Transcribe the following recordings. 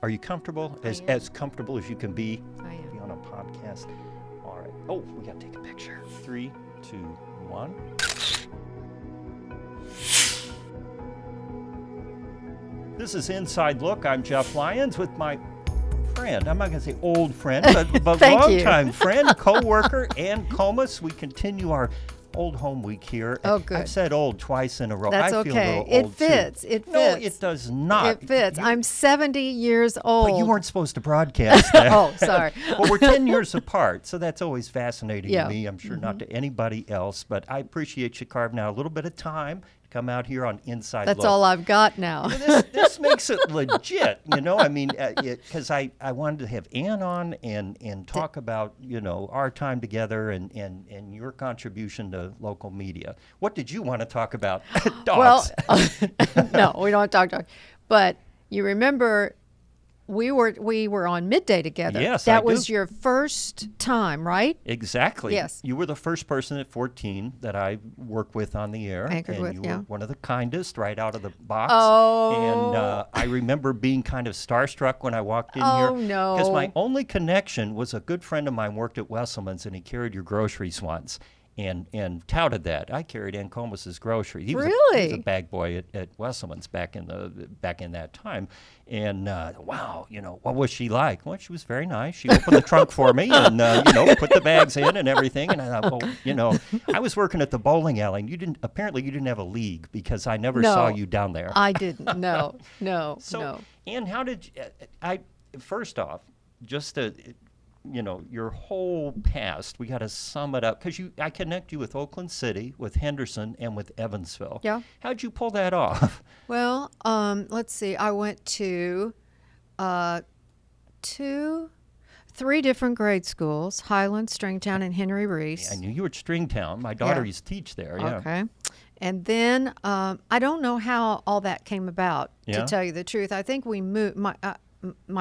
Are you comfortable? As comfortable as you can be? I am. Be on a podcast. All right. Oh, we got to take a picture. 3, 2, 1. This is Inside Look. I'm Jeff Lyons with my friend. I'm not going to say old friend, but longtime friend, co-worker, and Komis. We continue our Old Home Week here. Oh, good. I've said old twice in a row. That's I feel okay. a little It old fits. Too. It fits. No, it does not. It fits. I'm 70 years old. But you weren't supposed to broadcast that. Oh, sorry. Well, we're 10 years apart, so that's always fascinating Yeah. to me. I'm sure not to anybody else, but I appreciate you carving out a little bit of time to come out here on Inside That's Look. all I've got now. This makes it legit, you know. I mean, because I wanted to have Ann on and talk about, you know, our time together and your contribution to local media. What did you want to talk about? Dogs. Well, no, we don't talk dogs. But you remember we were on Midday together. Yes, that I was do. your first time, right? Exactly. Yes. You were the first person at 14 that I worked with on the air. Anchored and with, you yeah. were one of the kindest right out of the box. Oh. And I remember being kind of starstruck when I walked in Oh, here. no. Because my only connection was a good friend of mine worked at Wesselman's, and he carried your groceries once. And touted that. I carried Ann Comis's groceries. He was Really? a bag boy at Wesselman's back in that time. And wow, you know, what was she like? Well, she was very nice. She opened the trunk for me and you know, put the bags in and everything. And I thought, well, you know, I was working at the bowling alley. And you didn't have a league because I never saw you down there. I didn't. No, no, So, no. Ann, how did first off, just to, you know, your whole past, we got to sum it up because I connect you with Oakland City, with Henderson, and with Evansville. Yeah. How'd you pull that off? Well, let's see. I went to 3 different grade schools: Highland, Stringtown, and Henry Reese. I knew you were at Stringtown. My daughter Yeah. used to teach there. Yeah. Okay. And then I don't know how all that came about, Yeah? to tell you the truth. I think we moved. My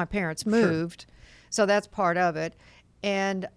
parents Sure. moved, so that's part of it. And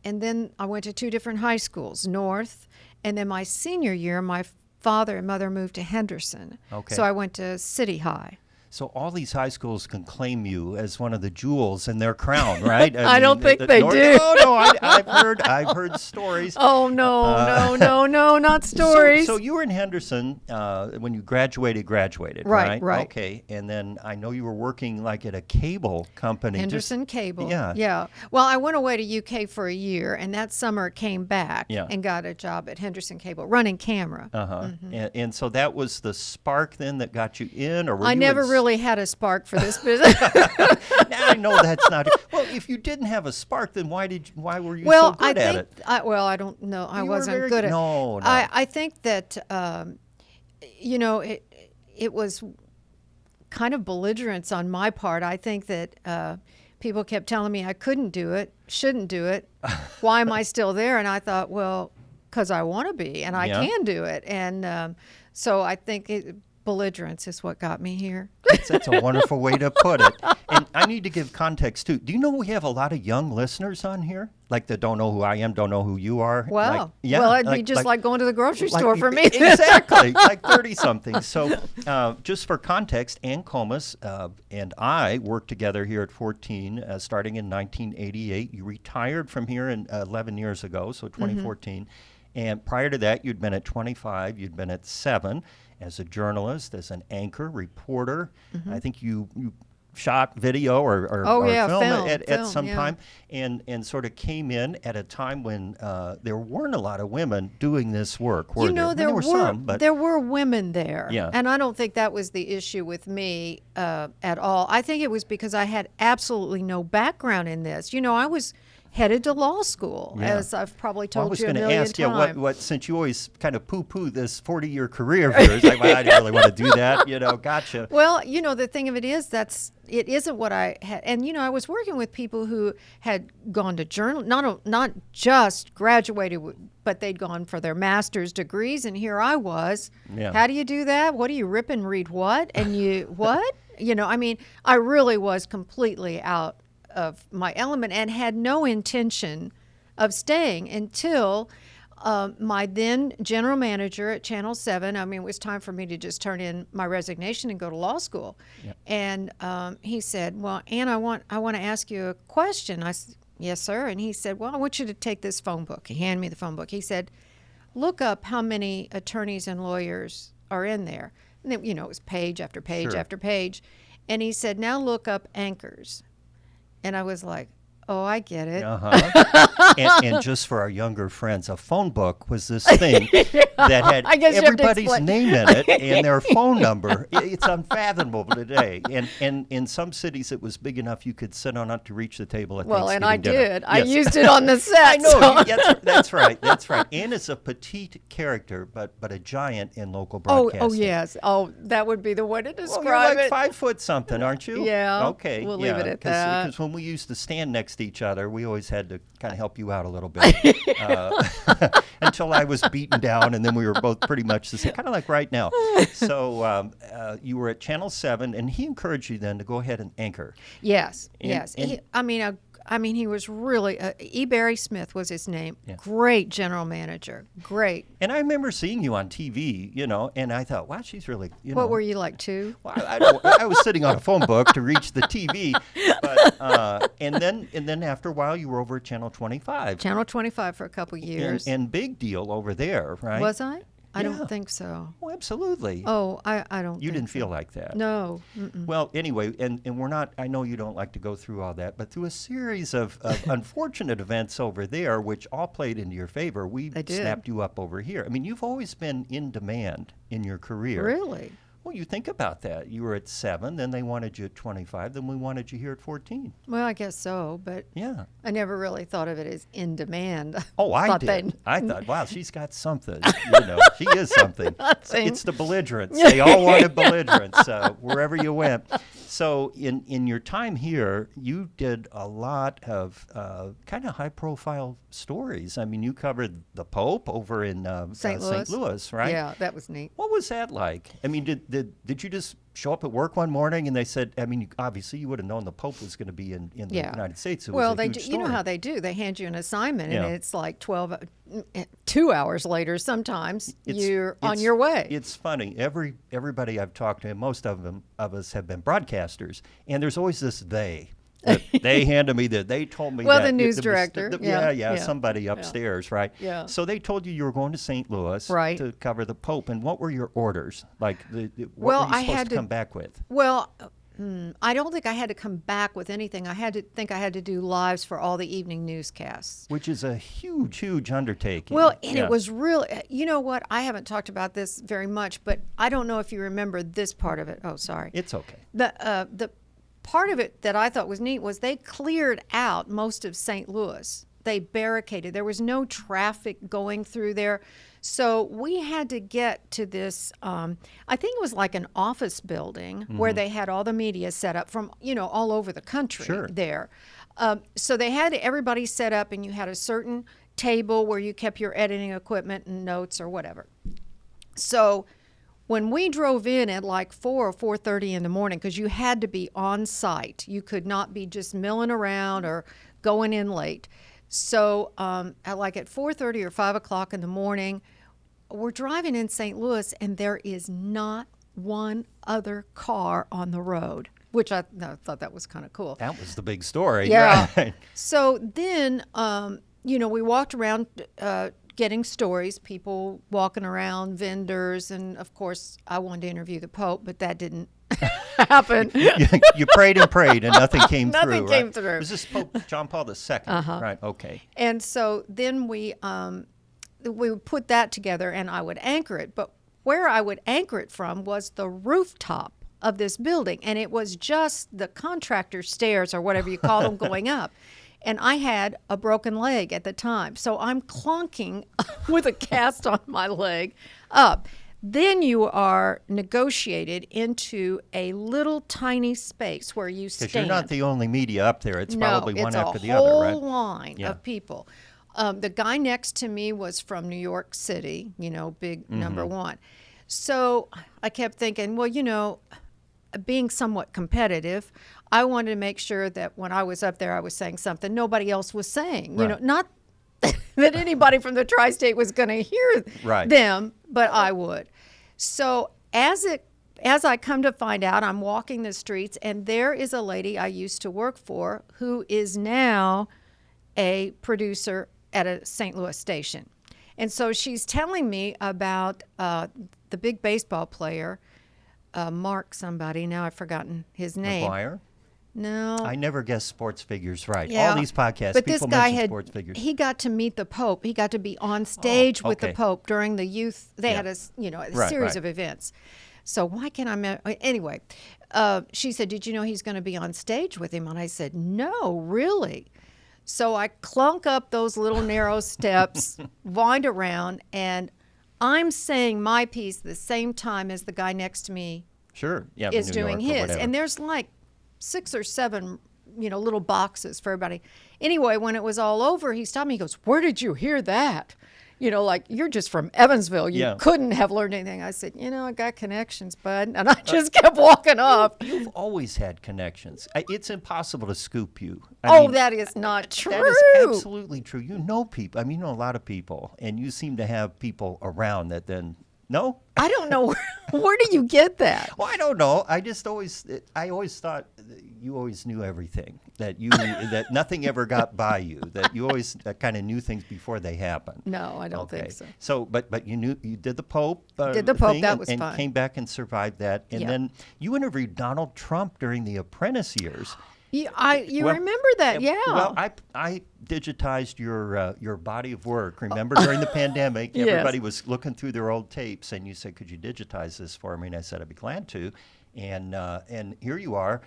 then I went to 2 different high schools, North, and then my senior year, my father and mother moved to Henderson. Okay. So I went to City High. So all these high schools can claim you as one of the jewels in their crown, right? I don't think they do. No, I've heard stories. Oh no, no, not stories. So you were in Henderson when you graduated, Right. Okay, and then I know you were working like at a cable company. Henderson Cable. Yeah. Yeah. Well, I went away to UK for a year, and that summer came back Yeah. and got a job at Henderson Cable, running camera. And so that was the spark then that got you in, or were I you never in really had a spark for this business. Now, I know that's not. Well, if you didn't have a spark, then why were you so Well, good at it? I don't know. I You were wasn't very good at. No. I think that you know, it was kind of belligerence on my part. I think that people kept telling me I couldn't do it, shouldn't do it. Why am I still there? And I thought, well, because I want to be, and I Yeah. can do it. And so I think belligerence is what got me here. That's a wonderful way to put it. And I need to give context too. Do you know we have a lot of young listeners on here, like that don't know who I am, don't know who you are? Wow. Like, yeah, Well, it'd be just like going to the grocery store for me. Exactly, like 30-something. So just for context, Ann Komis and I worked together here at 14 starting in 1988. You retired from here 11 years ago, so 2014. And prior to that, you'd been at 25, you'd been at 7 as a journalist, as an anchor, reporter. I think you shot video or film at some time and sort of came in at a time when there weren't a lot of women doing this work, were there? There were some, but there were women there. Yeah. And I don't think that was the issue with me at all. I think it was because I had absolutely no background in this. You know, I was headed to law school, Yeah. as I've probably Well, I told was you a going to million ask you times. what since you always kind of poo-poo this 40-year career of yours, like, well, I didn't really want to do that, you know, gotcha. Well, you know, the thing of it is it isn't what I had. And, you know, I was working with people who had gone to journal, not just graduated, but they'd gone for their master's degrees. And here I was. Yeah. How do you do that? What do you rip and read what? And you, what? You know, I mean, I really was completely out of my element and had no intention of staying until my then general manager at Channel 7, I mean, it was time for me to just turn in my resignation and go to law school. Yep. And he said, well, Ann, I want to ask you a question. I said, yes, sir. And he said, well, I want you to take this phone book. He handed me the phone book. He said, look up how many attorneys and lawyers are in there. And then, it was page after page Sure. after page. And he said, now look up anchors. And I was like, oh, I get it. And just for our younger friends, a phone book was this thing that had I guess you have to everybody's explain. name in it and their phone number. It's unfathomable today. And in some cities, it was big enough you could sit on it to reach the table at Well, Thanksgiving and I dinner. did. I Yes. used it on the set. I know. so- That's right. That's right. Ann is a petite character, but a giant in local Oh, broadcasting. yes. Oh, that would be the way to Well, describe you're like it. 5 foot something, aren't you? Yeah, Okay. we'll leave it at that. Because when we used to stand next to each other, we always had to kind of help you out a little bit until I was beaten down, and then we were both pretty much the same, kind of like right now. So you were at Channel 7, and he encouraged you then to go ahead and anchor. Yes, And- yes. and- I mean, he was really E. Barry Smith was his name. Yeah. Great general manager. Great. And I remember seeing you on TV, and I thought, wow, she's really, What were you like, 2? Well, I was sitting on a phone book to reach the TV, but and then after a while you were over at Channel 25. Channel 25 for a couple years. And big deal over there, right? Was I? I Yeah. don't think so. Oh, absolutely. Oh, I don't. You think didn't so. feel like that. No. Mm-mm. Well, anyway, and we're not, I know you don't like to go through all that, but through a series of unfortunate events over there, which all played into your favor, we They did. snapped you up over here. I mean, you've always been in demand in your career. Really? Well, you think about that. You were at 7, then they wanted you at 25, then we wanted you here at 14. Well, I guess so, but Yeah. I never really thought of it as in demand. Oh, I Thought did. they'd- I thought, wow, she's got something. She is something. Nothing. It's the belligerents. They all wanted belligerents wherever you went. So in your time here, you did a lot of kind of high-profile stories. I mean, you covered the Pope over in St. St. Louis, right? Yeah, that was neat. What was that like? I mean, did you just show up at work one morning and they said, I mean, obviously you would have known the Pope was going to be in the Yeah. United States. It was Well, a they huge do, you know story. how they do. They hand you an assignment, Yeah. and it's like 2 hours later. Sometimes It's- you're on it's- your way. It's funny. Everybody I've talked to, and most of us have been broadcasters, and there's always this they. That they handed me that. They told me Well, that. the news director. Yeah. Somebody upstairs, right? Yeah. So they told you were going to St. Louis Right. to cover the Pope, and what were your orders? Like, what Well, were I you supposed had to to- come back with? Well, I don't think I had to come back with anything. I had to do lives for all the evening newscasts. Which is a huge, huge undertaking. Well, and Yeah. it was really, you know what? I haven't talked about this very much, but I don't know if you remember this part of it. Oh, sorry. It's okay. The part of it that I thought was neat was they cleared out most of St. Louis. They barricaded. There was no traffic going through there. So we had to get to this, I think it was like an office building where they had all the media set up from, all over the country Sure. there. So they had everybody set up, and you had a certain table where you kept your editing equipment and notes or whatever. So when we drove in at like 4 or 4:30 in the morning, because you had to be on site, you could not be just milling around or going in late. So at 4:30 or 5 o'clock in the morning, we're driving in St. Louis, and there is not one other car on the road, which I thought that was kind of cool. That was the big story. Yeah. Right. So then, we walked around getting stories, people walking around, vendors, and of course, I wanted to interview the Pope, but that didn't happen. You prayed and prayed, and nothing came through. Nothing came right? through. Was this Pope John Paul II? Right. Okay. And so then we would put that together, and I would anchor it. But where I would anchor it from was the rooftop of this building, and it was just the contractor stairs or whatever you call them going up. And I had a broken leg at the time, so I'm clunking with a cast on my leg up. Then you are negotiated into a little tiny space where you stand. Because you're not the only media up there. It's probably one after the it's a other, whole right? line Yeah. of people. The guy next to me was from New York City, big number one. So I kept thinking, well, being somewhat competitive, I wanted to make sure that when I was up there, I was saying something nobody else was saying. Right. Not that anybody from the tri-state was going to hear Right. them, but I would. So as I come to find out, I'm walking the streets, and there is a lady I used to work for who is now a producer at a St. Louis station. And so she's telling me about the big baseball player, Mark somebody. Now I've forgotten his name. McGuire? No. I never guess sports figures right. Yeah. All these podcasts, But people this guy mention sports figures. he got to meet the Pope. He got to be on stage with the okay. Pope during the youth. They Yeah. had a Right, series right. of events. So why can't anyway, she said, did you know he's going to be on stage with him? And I said, no, really? So I clunk up those little narrow steps, wind around, and I'm saying my piece the same time as the guy next to me Sure. Yeah. is New doing York or his. whatever. And there's like 6 or 7, little boxes for everybody. Anyway, when it was all over, he stopped me. He goes, where did you hear that? Like, you're just from Evansville. You Yeah. couldn't have learned anything. I said, I got connections, bud. And I just kept walking off. You've always had connections. It's impossible to scoop you. That is not true. That is absolutely true. You know people. I mean, you know a lot of people, and you seem to have people around that then. No? I don't know. Where do you get that? Well, I don't know. I always thought that you always knew everything. That nothing ever got by you. That you always kind of knew things before they happened. No, I don't think so. So, but you did the Pope. Did the Pope, thing that was and fun. came back and survived that. And Yeah. then you interviewed Donald Trump during the Apprentice years. You Well, remember that, yeah. Well, I digitized your body of work. Remember during the pandemic, Yes. everybody was looking through their old tapes, and you said, "Could you digitize this for me?" And I said, "I'd be glad to." And here you are.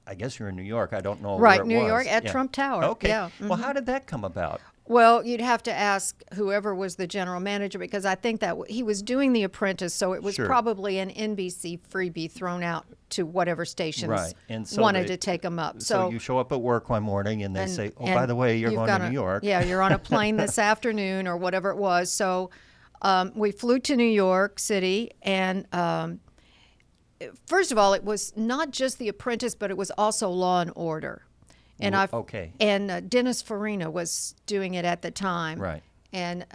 I guess you're in New York. I don't know Right, where it New was. York at Yeah. Trump Tower. Okay. Yeah. Well, how did that come about? Well, you'd have to ask whoever was the general manager, because I think that he was doing The Apprentice, so it was Sure. probably an NBC freebie thrown out to whatever stations Right. And so wanted they- to take them up. So you show up at work one morning, and they and- say, "Oh, and by the way, you're you've going got to New York." Yeah, you're on a plane this afternoon or whatever it was. So we flew to New York City, and first of all, it was not just The Apprentice, but it was also Law and Order. And okay. And Dennis Farina was doing it at the time. Right. And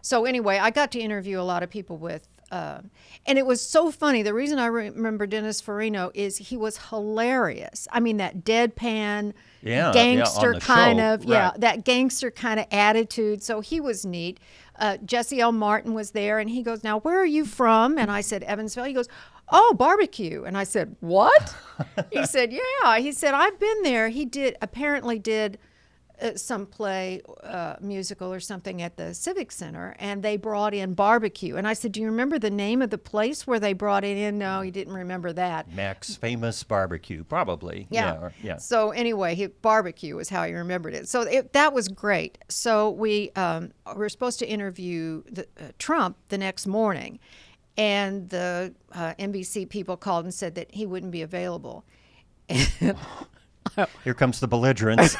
so anyway, I got to interview a lot of people with, and it was so funny. The reason I remember Dennis Farina is he was hilarious. I mean, that deadpan, Yeah, gangster on the kind show, of, yeah, right. that gangster kind of attitude. So he was neat. Jesse L. Martin was there, and he goes, "Now, where are you from?" And I said, "Evansville." He goes, "Oh, barbecue." And I said, "What?" He said, "Yeah." He said, "I've been there." He apparently did some play, musical or something at the Civic Center, and they brought in barbecue. And I said, "Do you remember the name of the place where they brought it in?" No, he didn't remember that. Mac's Famous Barbecue, probably. Yeah. Yeah. So anyway, barbecue was how he remembered it. So that was great. So we were supposed to interview Trump the next morning, and the NBC people called and said that he wouldn't be available. Here comes the belligerence.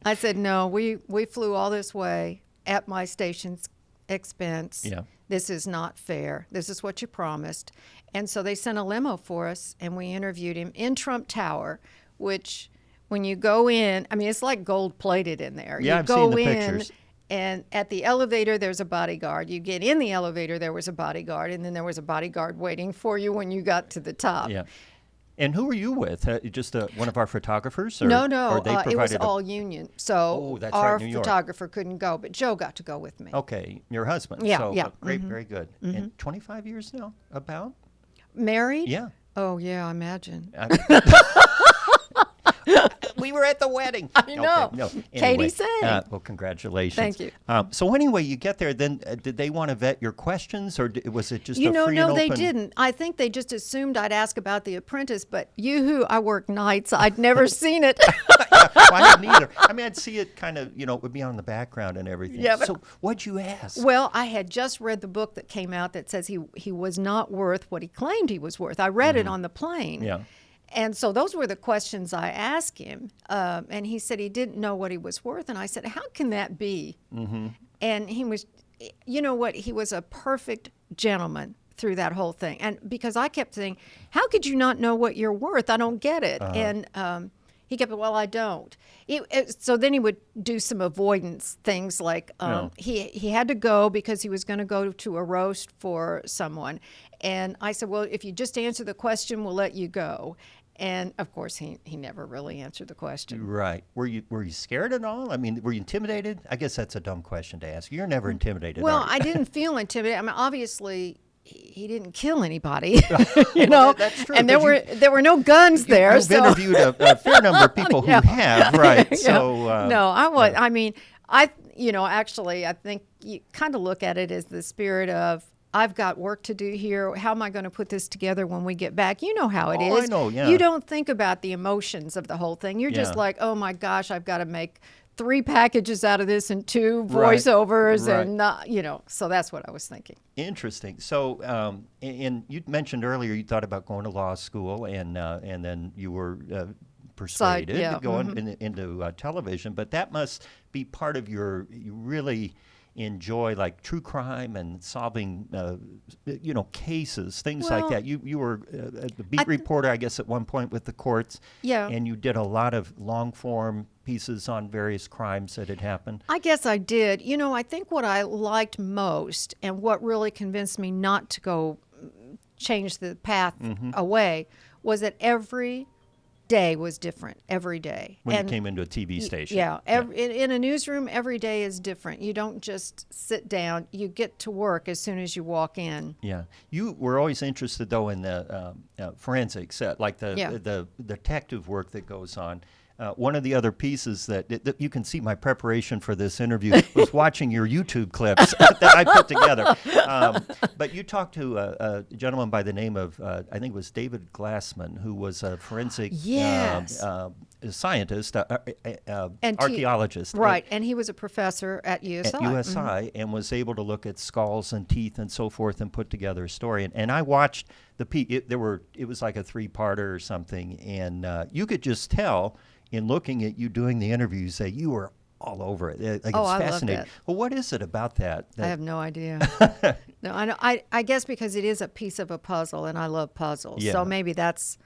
I said, "No, we flew all this way at my station's expense. Yeah. This is not fair. This is what you promised." And so they sent a limo for us, and we interviewed him in Trump Tower, which when you go in, I mean, it's like gold plated in there. Yeah, you I've go seen the in, pictures. and at the elevator, there's a bodyguard. You get in the elevator, there was a bodyguard, and then there was a bodyguard waiting for you when you got to the top. Yeah. And who were you with? Just one of our photographers? Or, No, Or they it was provided all union. So Oh, that's right, our New York. photographer couldn't go, but Joe got to go with me. Okay, your husband. Yeah, So, yeah. great, very good. And 25 years now, about? Married? Yeah. Oh, yeah, I imagine. We were at the wedding. I know. Okay, no. Katie Anyway, sang. well, congratulations. Thank you. So anyway, you get there. Then did they want to vet your questions, or was it just a free No, and they open? didn't. I think they just assumed I'd ask about The Apprentice, but I work nights. I'd never seen it. Well, I hadn't either. I mean, I'd see it kind of, it would be on the background and everything. Yeah, but- So what'd you ask? Well, I had just read the book that came out that says he was not worth what he claimed he was worth. I read it on the plane. Yeah. And so those were the questions I asked him. And he said he didn't know what he was worth. And I said, how can that be? Mm-hmm. And he was, you know what? He was a perfect gentleman through that whole thing. And because I kept saying, how could you not know what you're worth? I don't get it. And He kept, well, I don't. So then he would do some avoidance things like he had to go because he was going to go to a roast for someone. And I said, well, if you just answer the question, we'll let you go. And of course, he never really answered the question. Right. Were you scared at all? I mean, were you intimidated? I guess that's a dumb question to ask. You're never intimidated. Well, are you? I didn't feel intimidated. I mean, obviously, he didn't kill anybody, you know. That's true. And there were no guns there. You've interviewed a fair number of people who have, right? Yeah. So no, I was. I mean, actually, I think you kind of look at it as the spirit of, I've got work to do here. How am I going to put this together when we get back? You know how it is. I know, yeah. You don't think about the emotions of the whole thing. You're just like, oh my gosh, I've got to make 3 packages out of this and 2 voiceovers, and so that's what I was thinking. Interesting. So, and you mentioned earlier you thought about going to law school, and then you were persuaded to go into television. But that must be part of you really enjoy like true crime and solving cases, things like that. You were the beat reporter, I guess, at one point with the courts, and you did a lot of long form pieces on various crimes that had happened. I guess I did. I think what I liked most and what really convinced me not to go change the path away was that every day was different every day. When you came into a TV station. In a newsroom, every day is different. You don't just sit down. You get to work as soon as you walk in. Yeah. You were always interested, though, in the forensics, like the detective work that goes on. One of the other pieces that you can see my preparation for this interview was watching your YouTube clips that I put together. But you talked to a gentleman by the name of, I think it was David Glassman, who was a forensic scientist, archaeologist. Right, and he was a professor at USI. At USI, and was able to look at skulls and teeth and so forth and put together a story. And I watched it was like a 3-parter or something, and you could just tell in looking at you doing the interviews that you were all over it. It's fascinating. Loved it. Well, what is it about that? I have no idea. No, I know. I guess because it is a piece of a puzzle, and I love puzzles. Yeah. So maybe that's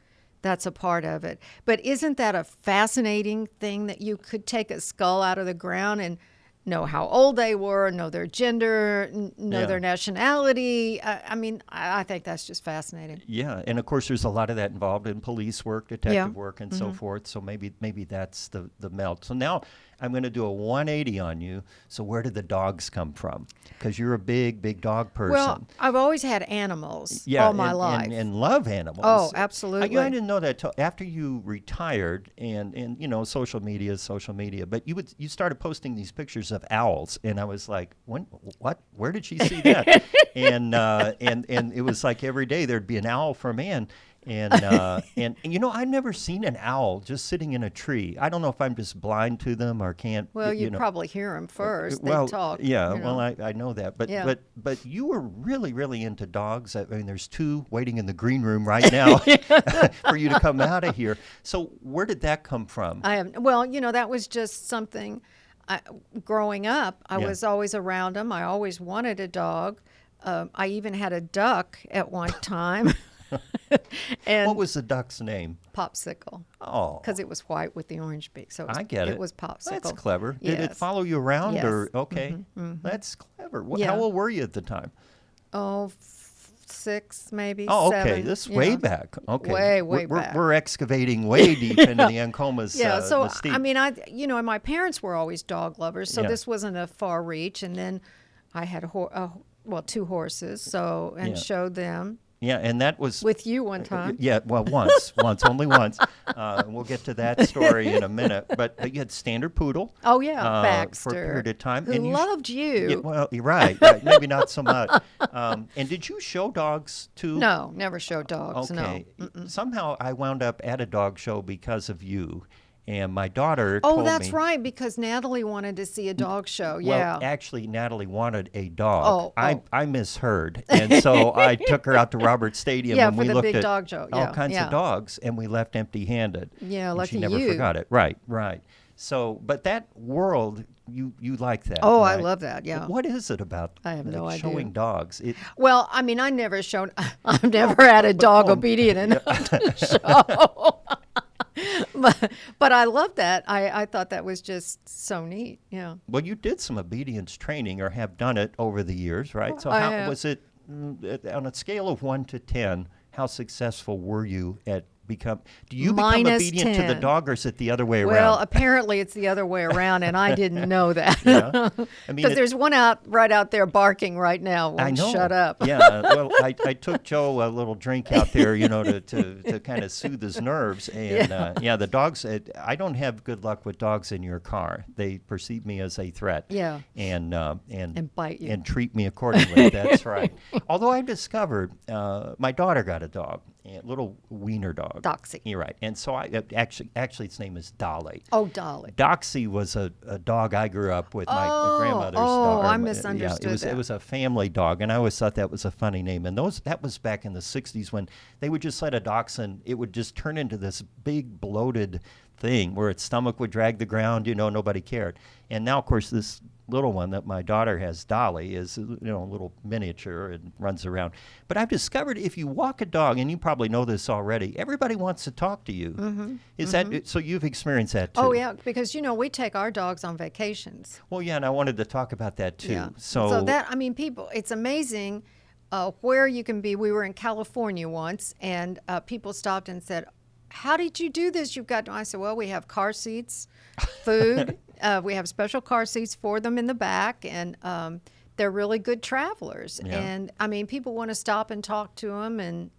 a part of it. But isn't that a fascinating thing that you could take a skull out of the ground and know how old they were, know their gender, know their nationality? I think that's just fascinating. Yeah, and of course there's a lot of that involved in police work, detective work, and so forth. So maybe that's the melt. So now I'm going to do a 180 on you. So where did the dogs come from? Because you're a big dog person. Well, I've always had animals all my life. And love animals. Oh, absolutely. I didn't know that till after you retired, and social media is social media, but you started posting these pictures of owls, and I was like, what? Where did she see that? and it was like every day there'd be an owl for a man. And I've never seen an owl just sitting in a tree. I don't know if I'm just blind to them or can't. Well, you'd probably hear them first. Well, they talk. Yeah. Well, I know that, but you were really, really into dogs. I mean, there's 2 waiting in the green room right now for you to come out of here. So where did that come from? That was just something. Growing up, I was always around them. I always wanted a dog. I even had a duck at one time. And what was the duck's name? Popsicle. Oh. Because it was white with the orange beak. So I get it. It was Popsicle. That's clever. Yes. Did it follow you around? Yes. Or okay. That's clever. Yeah. How old were you at the time? Oh, 6 maybe. Oh, okay. 7, This is way back. Okay. Way back. We're excavating way deep into the Ancomas. So mystique. I mean, and my parents were always dog lovers, so this wasn't a far reach. And then I had 2 horses, showed them. Yeah, and that was with you one time. Yeah, well, only once. We'll get to that story in a minute. But you had Standard Poodle. Oh yeah, Baxter, for a period of time, who loved you. Yeah, well, you're right. Maybe not so much. And did you show dogs too? No, never showed dogs. Okay. No. Somehow I wound up at a dog show because of you. And my daughter told me... Oh, that's right, because Natalie wanted to see a dog show, Well, actually, Natalie wanted a dog. I misheard. And so I took her out to Roberts Stadium and we looked at dog show. all kinds of dogs, and we left empty-handed. Yeah, and lucky she never you. forgot it. Right. So, but that world, you like that. Oh, right? I love that, yeah. What is it about I have no idea. showing dogs? Well, I mean, I've never had a dog obedient enough to show. but I love that. I thought that was just so neat. Yeah. Well, you did some obedience training or have done it over the years, right? So I how have. was it on a scale of 1 to 10, how successful were you at do you become Minus obedient to the 10. dog, or is it the other way Well, around? apparently it's the other way around, and I didn't know that. Yeah. I mean, Because there's one right out there barking right now. I Won't know. shut up. Yeah. Well, I took Joe a little drink out there, to kind of soothe his nerves. And the dogs. I don't have good luck with dogs in your car. They perceive me as a threat. Yeah. And bite you. and treat me accordingly. That's right. Although I discovered my daughter got a dog, a little wiener dog. Doxy. You're right. And so I actually its name is Dolly. Oh, Dolly. Doxy was a dog I grew up with, my grandmother's dog. I Or misunderstood it that. was a family dog, and I always thought that was a funny name. And that was back in the 60s when they would just let a dachshund, it would just turn into this big bloated thing where its stomach would drag the ground, nobody cared. And now, of course, this little one that my daughter has, Dolly, is a little miniature and runs around. But I've discovered if you walk a dog, and you probably know this already, everybody wants to talk to you. Is that so? You've experienced that too? Oh, yeah, because, we take our dogs on vacations. Well, yeah, and I wanted to talk about that too. Yeah. So that, people, it's amazing where you can be. We were in California once, and people stopped and said, "How did you do this? You've got," I said, "Well, we have car seats, food. We have special car seats for them in the back, and they're really good travelers." Yeah. And people want to stop and talk to them, and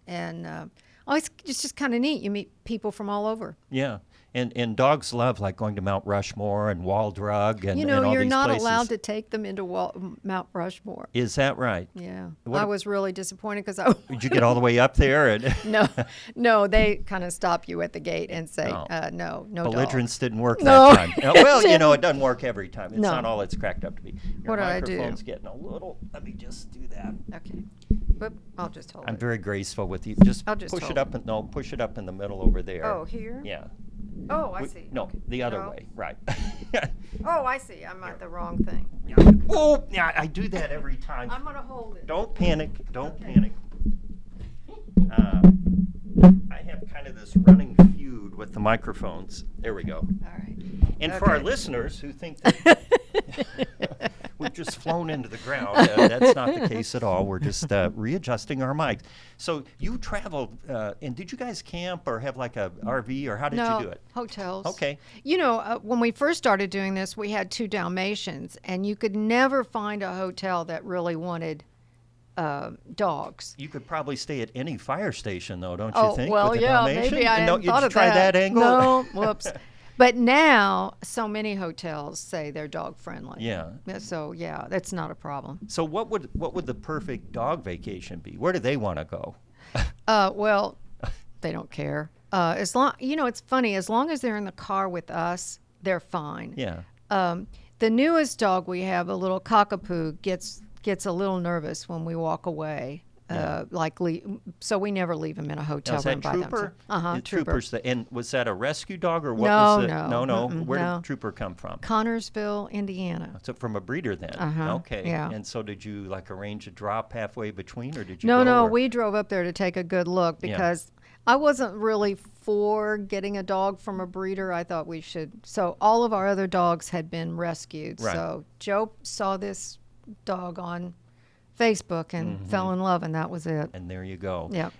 it's just kind of neat. You meet people from all over. yeah, and dogs love like going to Mount Rushmore and Wall Drug and all you're these not places. allowed to take them into Mount Rushmore. Is that right? Yeah, What I ab- was really disappointed because I Did you get all the way up there? And no, they kind of stop you at the gate and say, Oh. no dog. belligerence didn't work No, that time. Well, it doesn't work every time. It's No. not all it's cracked up to be. Your What did I do? microphone's getting a little. Let me just do that. Okay, but I'll just hold I'm it. very graceful with you. Just I'll just push hold it up and push it up in the middle over there. Oh, here? Yeah. Oh, I Wait, see. No, Okay. the other No. way. Right. Oh, I see. I'm at the wrong thing. Oh, yeah, I do that every time. I'm gonna hold it. Don't panic. Don't panic. I have kind of this running feud with the microphones. There we go. All right. And for our Okay. listeners who think that we've just flown into the ground, that's not the case at all. We're just readjusting our mics. So you traveled, and did you guys camp or have like a RV, or how did you do it? Hotels. Okay. When we first started doing this, we had 2 Dalmatians, and you could never find a hotel that really wanted dogs. You could probably stay at any fire station, though, don't you Oh, think? well, with a yeah, Dalmatian? maybe I And hadn't you thought of try that angle? No, whoops. But now, so many hotels say they're dog friendly. Yeah. So yeah, that's not a problem. So what would the perfect dog vacation be? Where do they want to go? Well, they don't care. As long, it's funny. As long as they're in the car with us, they're fine. Yeah. The newest dog we have, a little cockapoo, gets a little nervous when we walk away. Yeah. So we never leave him in a hotel Now, is room that by Trooper? themselves. Trooper. Trooper's and was that a rescue dog or what No, was it? no. No. Mm-mm, Where no. did Trooper come from? Connorsville, Indiana. So from a breeder then. Okay. yeah. And so did you like arrange a drop halfway between, or did you No, go? no, or- we drove up there to take a good look Yeah. because I wasn't really for getting a dog from a breeder. I thought we should. So all of our other dogs had been rescued. Right. So Joe saw this dog on Facebook and fell in love, and that was it. And there you go. Yeah.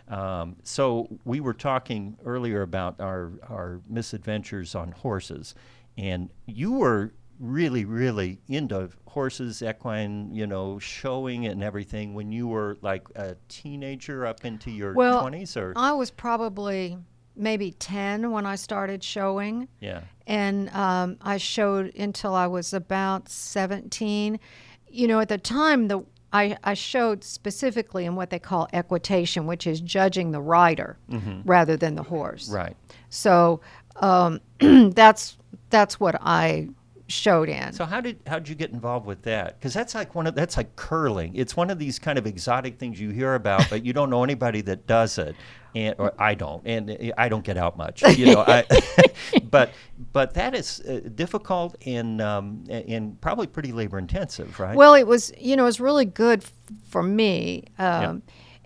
So we were talking earlier about our misadventures on horses, and you were really, really into horses, equine, showing and everything when you were like a teenager up into your 20s, or I was probably maybe 10 when I started showing. yeah. And I showed until I was about 17. At the time, I showed specifically in what they call equitation, which is judging the rider rather than the horse. Right. So that's what I showed in. So how'd you get involved with that? Because that's like curling. It's one of these kind of exotic things you hear about, but you don't know anybody that does it, or I don't, and I don't get out much. But that is difficult and probably pretty labor intensive, right? Well, it was really good for me, Yeah.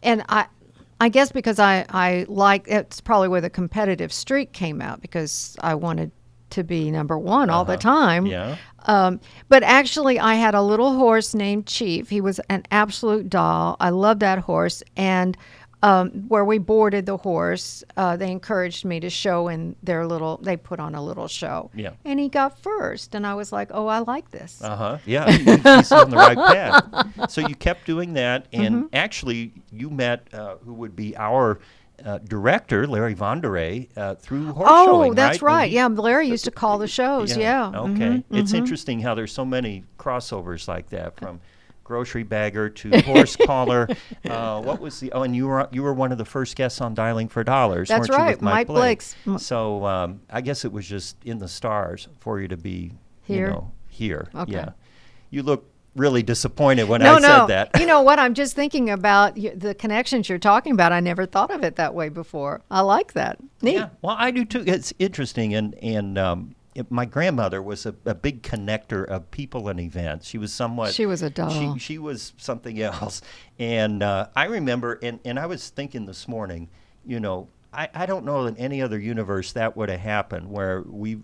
and I I guess because I like, it's probably where the competitive streak came out, because I wanted to be number one all the time. Yeah. But actually, I had a little horse named Chief. He was an absolute doll. I loved that horse. And where we boarded the horse, they encouraged me to show in their they put on a little show. Yeah. And he got first. And I was like, oh, I like this. Yeah, he's on the right path. So you kept doing that, and actually you met who would be our director, Larry Vonderay, through horse showing, Oh, that's right? right. Yeah, Larry used to call the shows. Yeah. Okay. It's interesting how there's so many crossovers like that, from grocery bagger to horse caller. What was the? Oh, and you were one of the first guests on Dialing for Dollars. That's weren't you, right, with Mike Blake? Blake's. So I guess it was just in the stars for you to be Here? Here. Okay. Yeah. You look really disappointed when I said that. You know what? I'm just thinking about the connections you're talking about. I never thought of it that way before. I like that. Neat. Yeah. Well, I do too. It's interesting, and my grandmother was a big connector of people and events. She was somewhat. She was a doll. She was something else, and I remember, and I was thinking this morning, I don't know in any other universe that would have happened, where we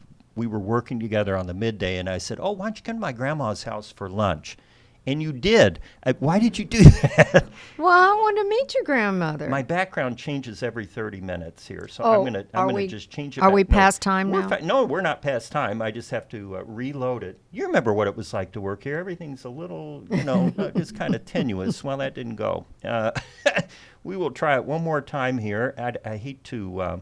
were working together on the midday, and I said, "Oh, why don't you come to my grandma's house for lunch?" And you did. Why did you do that? Well, I wanted to meet your grandmother. My background changes every 30 minutes here, so Oh, I'm gonna just change it. Are back. we No, past time we're now? No, we're not past time. I just have to reload it. You remember what it was like to work here? Everything's a little, just kind of tenuous. Well, that didn't go. We will try it one more time here. I hate to.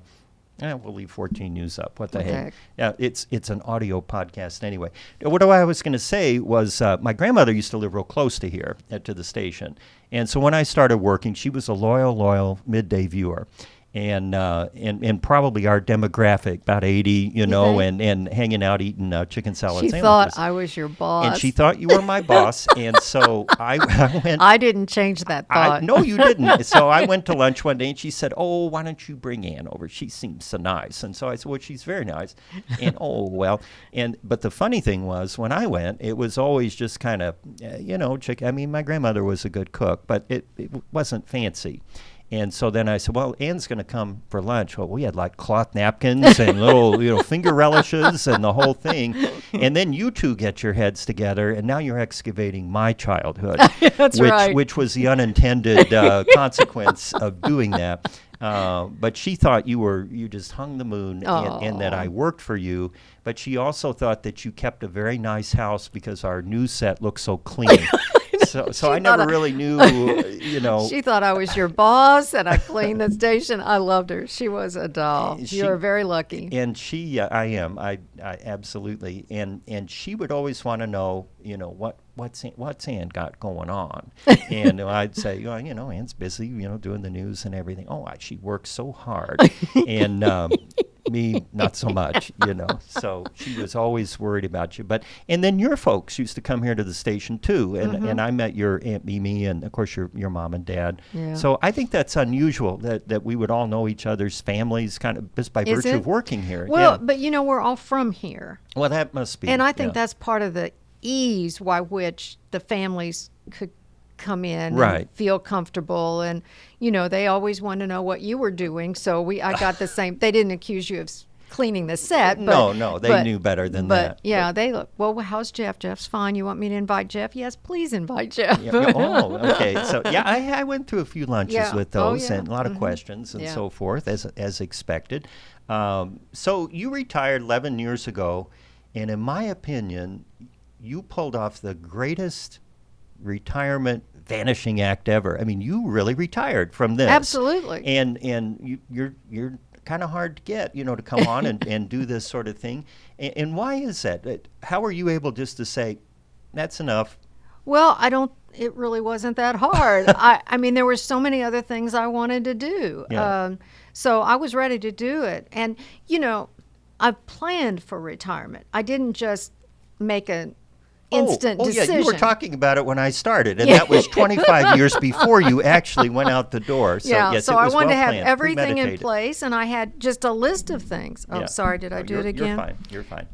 We'll leave 14 News up. What the heck? Yeah, it's an audio podcast anyway. What I was going to say was my grandmother used to live real close to here, to the station. And so when I started working, she was a loyal midday viewer. And probably our demographic, about 80, and hanging out eating chicken salad She sandwiches. thought I was your boss. And she thought you were my boss. And so I went. I didn't change that thought. No, you didn't. So I went to lunch one day, and she said, "Oh, why don't you bring Ann over? She seems so nice." And so I said, "Well, she's very nice." And but the funny thing was, when I went, it was always just kind of, chicken. I mean, my grandmother was a good cook, but it wasn't fancy. And so then I said, well, Ann's going to come for lunch. Well, we had like cloth napkins and little, finger relishes and the whole thing. And then you two get your heads together, and now you're excavating my childhood. That's right. Which was the unintended consequence of doing that. But she thought you just hung the moon, and that I worked for you. But she also thought that you kept a very nice house because our news set looked so clean. So I never really knew, She thought I was your boss, and I cleaned the station. I loved her. She was a doll. You were very lucky. And I am. I absolutely. And she would always want to know, what's Ann got going on? And I'd say, Ann's busy, doing the news and everything. Oh, she works so hard. And me, not so much, So she was always worried about you. And then your folks used to come here to the station too. And I met your Aunt Mimi and, of course, your mom and dad. Yeah. So I think that's unusual that we would all know each other's families kind of just by virtue of working here. Well, but we're all from here. Well, that must be. And I think that's part of the ease by which the families could come in and feel comfortable. And, they always want to know what you were doing. So I got the same. They didn't accuse you of cleaning the set. But, no, they knew better than that. Yeah, they look, well, how's Jeff? Jeff's fine. You want me to invite Jeff? Yes, please invite Jeff. Oh, okay. So, I went through a few lunches with those and a lot of questions and so forth, as expected. So you retired 11 years ago, and in my opinion, you pulled off the greatest retirement vanishing act ever. I mean, you really retired from this. Absolutely. And you're kind of hard to get, to come on and do this sort of thing. And why is that? How are you able just to say, that's enough? Well, it really wasn't that hard. I mean, there were so many other things I wanted to do. Yeah. So I was ready to do it. And, I planned for retirement. I didn't just make an instant decision. Yeah, you were talking about it when I started, and that was 25 years before you actually went out the door. So, yes, so it was I wanted to have well-planned, everything in place, and I had just a list of things. Oh, sorry, did I do it again? You're fine.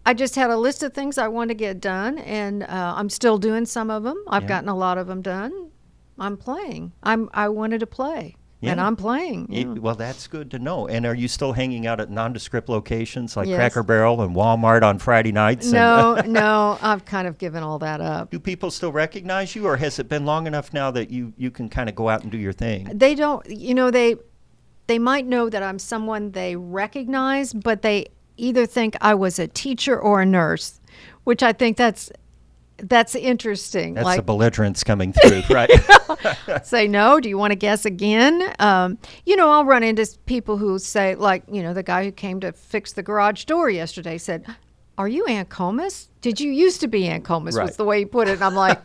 I just had a list of things I wanted to get done, and I'm still doing some of them. I've gotten a lot of them done. I'm playing. I wanted to play. and Yeah. I'm playing. Yeah. Well, that's good to know. And are you still hanging out at nondescript locations like Yes. Cracker Barrel and Walmart on Friday nights? No, I've kind of given all that up. Do people still recognize you, or has it been long enough now that you can kind of go out and do your thing? They don't, they might know that I'm someone they recognize, but they either think I was a teacher or a nurse, which I think that's interesting. That's like, the belligerence coming through, right? say no. Do you want to guess again? I'll run into people who say, like, the guy who came to fix the garage door yesterday said, "Are you Aunt Komis? Did you used to be Aunt Komis?" Right. Was the way he put it. And I'm like,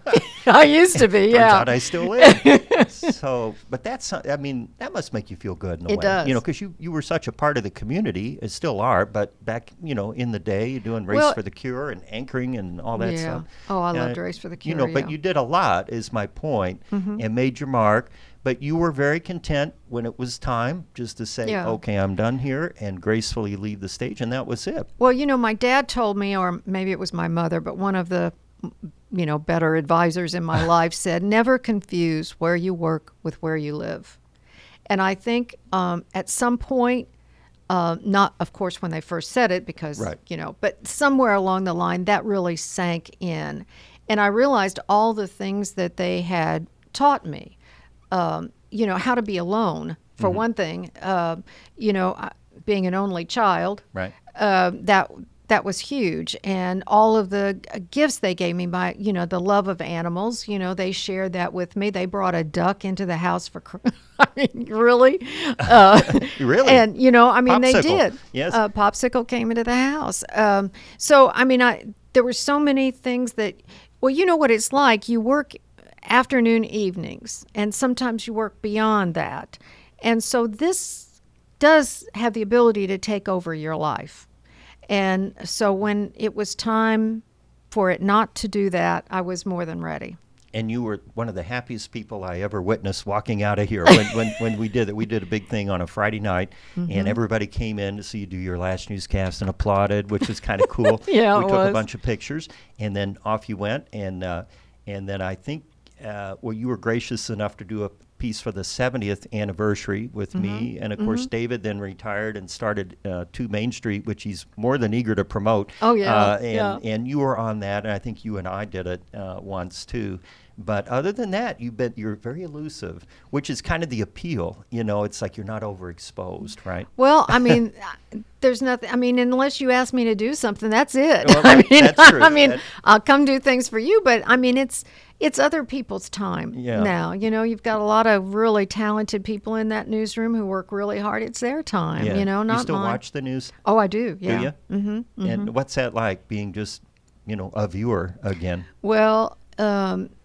I used to be. Turns Yeah. out I still am. So, but that must make you feel good in a It way. does. Because you were such a part of the community, and still are, but back, in the day, you're doing Race Well, for the Cure and anchoring and all that yeah. stuff. Oh, I loved Race for the Cure. But yeah. Mm-hmm. you did a lot, is my point, and made your mark. But you were very content when it was time just to say, Yeah. okay, I'm done here, and gracefully leave the stage, and that was it. Well, my dad told me, or maybe it was my mother, but one of the, better advisors in my life said, never confuse where you work with where you live. And I think at some point, not, of course, when they first said it, because, Right. but somewhere along the line, that really sank in. And I realized all the things that they had taught me. How to be alone, for one thing, being an only child, Right. that was huge. And all of the gifts they gave me by, the love of animals, they shared that with me. They brought a duck into the house I mean, really? Really? And, they Popsicle. did. Yes. Popsicle came into the house. So, there were so many things that, well, you know what it's like. You work afternoon, evenings, and sometimes you work beyond that. And so this does have the ability to take over your life. And so when it was time for it not to do that, I was more than ready. And you were one of the happiest people I ever witnessed walking out of here when we did it. We did a big thing on a Friday night, and everybody came in to see you do your last newscast and applauded, which was kind of cool. Yeah, we it took was. a bunch of pictures, and then off you went. And then I think, you were gracious enough to do a piece for the 70th anniversary with me. And, of course, David then retired and started 2 Main Street, which he's more than eager to promote. Oh, yeah. And you were on that, and I think you and I did it once, too. But other than that, you're very elusive, which is kind of the appeal. It's like you're not overexposed, right? Well, there's nothing. Unless you ask me to do something, that's it. Well, that's true. I'll come do things for you, but it's other people's time Yeah. now. You've got a lot of really talented people in that newsroom who work really hard. It's their time. Yeah. Not you still mine. watch the news? Oh, I do. Yeah. Do you? Mm-hmm. And what's that like, being just, a viewer again? Well,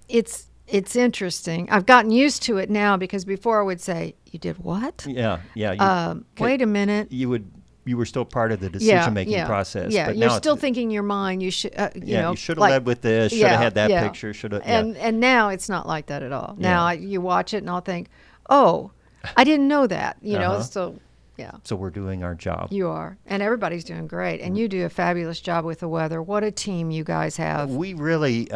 it's interesting. I've gotten used to it now, because before I would say, "You did what?" Yeah, yeah. Wait a minute. You were still part of the decision-making process. Yeah, but you're now still thinking in your mind. You should, you should have led with this. Should have had that picture. Should have. And now it's not like that at all. Yeah. Now you watch it and I'll think, "Oh, I didn't know that." So yeah. So we're doing our job. You are, and everybody's doing great, and you do a fabulous job with the weather. What a team you guys have. We really,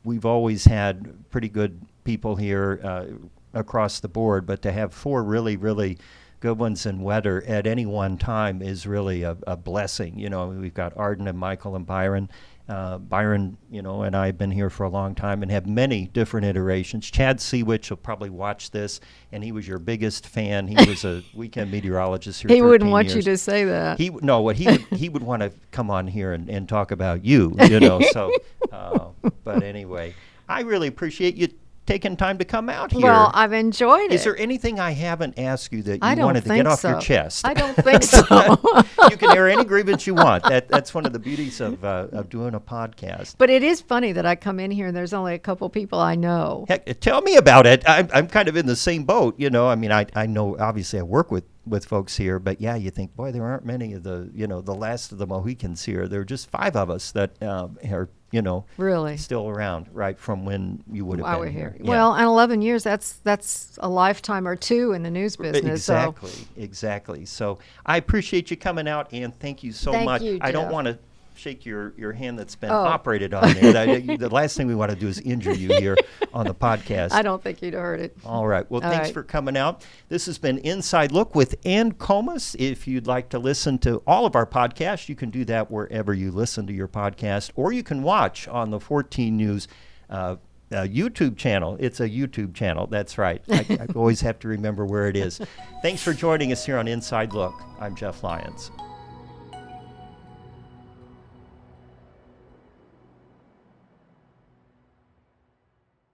we've always had pretty good people here across the board, but to have 4 really, really good ones in weather at any one time is really a blessing. We've got Arden and Michael and Byron. Byron, and I have been here for a long time and have many different iterations. Chad Seawitch will probably watch this, and he was your biggest fan. He was a weekend meteorologist here. He wouldn't 13 want years. you to say that. He would want to come on here and talk about you. So, but anyway, I really appreciate you taking time to come out here. Well, I've enjoyed it. Is there anything I haven't asked you that I you don't wanted to think get off so. your chest? I don't think so. You can air any grievance you want. That's one of the beauties of doing a podcast. But it is funny that I come in here and there's only a couple people I know. Heck, tell me about it. I'm kind of in the same boat. I know obviously I work with folks here, but yeah, you think, boy, there aren't many of the last of the Mohicans here. There are just 5 of us that are Really still around, right, from when you would have been here. Yeah. Well, and 11 years, that's a lifetime or 2 in the news business. Exactly. So I appreciate you coming out, and thank you so Thank much. you, I don't Jeff. want to shake your hand that's been Oh. operated on there. The last thing we want to do is injure you here on the podcast. I don't think you'd hurt it. All right. Well, All thanks right. for coming out. This has been Inside Look with Ann Komis. If you'd like to listen to all of our podcasts, you can do that wherever you listen to your podcast, or you can watch on the 14 News YouTube channel. It's a YouTube channel. That's right. I always have to remember where it is. Thanks for joining us here on Inside Look. I'm Jeff Lyons.